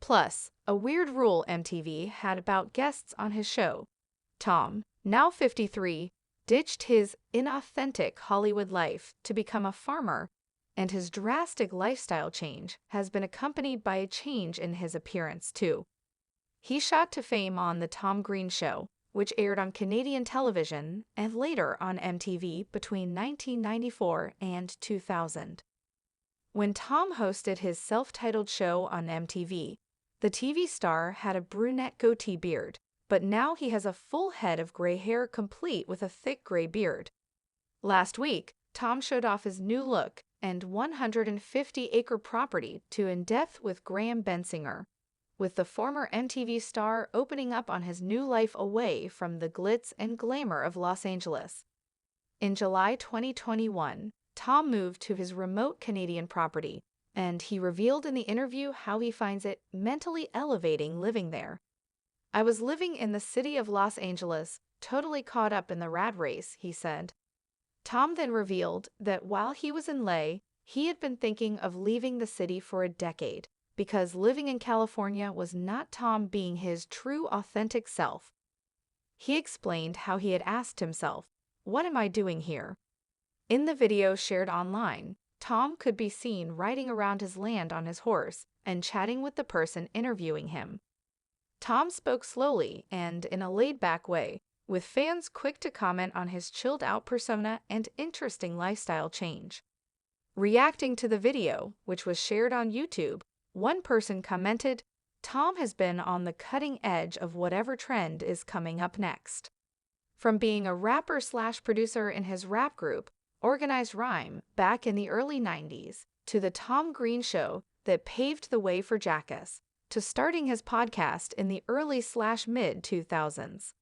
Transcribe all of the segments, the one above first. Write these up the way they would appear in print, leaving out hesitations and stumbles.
Plus, a weird rule MTV had about guests on his show. Tom, now 53, ditched his inauthentic Hollywood life to become a farmer, and his drastic lifestyle change has been accompanied by a change in his appearance, too. He shot to fame on The Tom Green Show, which aired on Canadian television and later on MTV between 1994 and 2000. When Tom hosted his self-titled show on MTV, the TV star had a brunette goatee beard, but now he has a full head of gray hair complete with a thick gray beard. Last week, Tom showed off his new look and 150-acre property to In Depth with Graham Bensinger, with the former MTV star opening up on his new life away from the glitz and glamour of Los Angeles. In July 2021, Tom moved to his remote Canadian property, and he revealed in the interview how he finds it mentally elevating living there. "I was living in the city of Los Angeles, totally caught up in the rat race," he said. Tom then revealed that while he was in LA, he had been thinking of leaving the city for a decade because living in California was not Tom being his true, authentic self. He explained how he had asked himself, "What am I doing here?" In the video shared online, Tom could be seen riding around his land on his horse and chatting with the person interviewing him. Tom spoke slowly and in a laid-back way, with fans quick to comment on his chilled-out persona and interesting lifestyle change. Reacting to the video, which was shared on YouTube, one person commented, "Tom has been on the cutting edge of whatever trend is coming up next." From being a rapper/producer in his rap group, Organized Rhyme, back in the early 90s, to The Tom Green Show that paved the way for Jackass, to starting his podcast in the early/mid 2000s.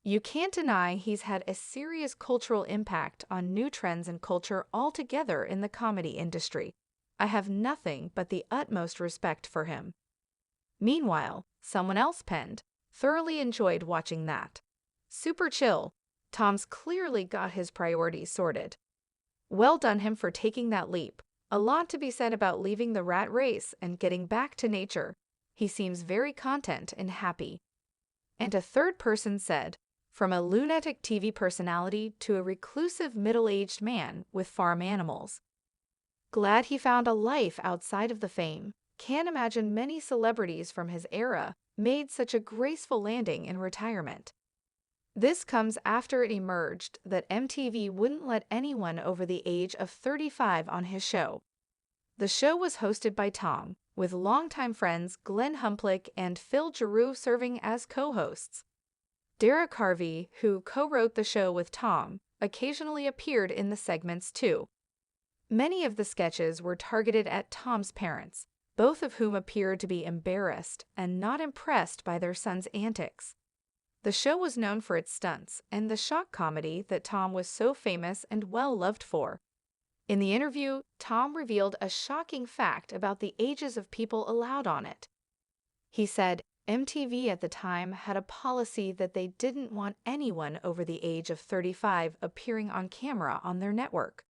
You can't deny he's had a serious cultural impact on new trends and culture altogether in the comedy industry. I have nothing but the utmost respect for him. Meanwhile, someone else penned, "Thoroughly enjoyed watching that. Super chill. Tom's clearly got his priorities sorted. Well done him for taking that leap. A lot to be said about leaving the rat race and getting back to nature. He seems very content and happy." And a third person said, "From a lunatic TV personality to a reclusive middle-aged man with farm animals. Glad he found a life outside of the fame. Can't imagine many celebrities from his era made such a graceful landing in retirement." This comes after it emerged that MTV wouldn't let anyone over the age of 35 on his show. The show was hosted by Tom, with longtime friends Glenn Humplick and Phil Giroux serving as co-hosts. Derek Harvey, who co-wrote the show with Tom, occasionally appeared in the segments too. Many of the sketches were targeted at Tom's parents, both of whom appeared to be embarrassed and not impressed by their son's antics. The show was known for its stunts and the shock comedy that Tom was so famous and well-loved for. In the interview, Tom revealed a shocking fact about the ages of people allowed on it. He said MTV at the time had a policy that they didn't want anyone over the age of 35 appearing on camera on their network.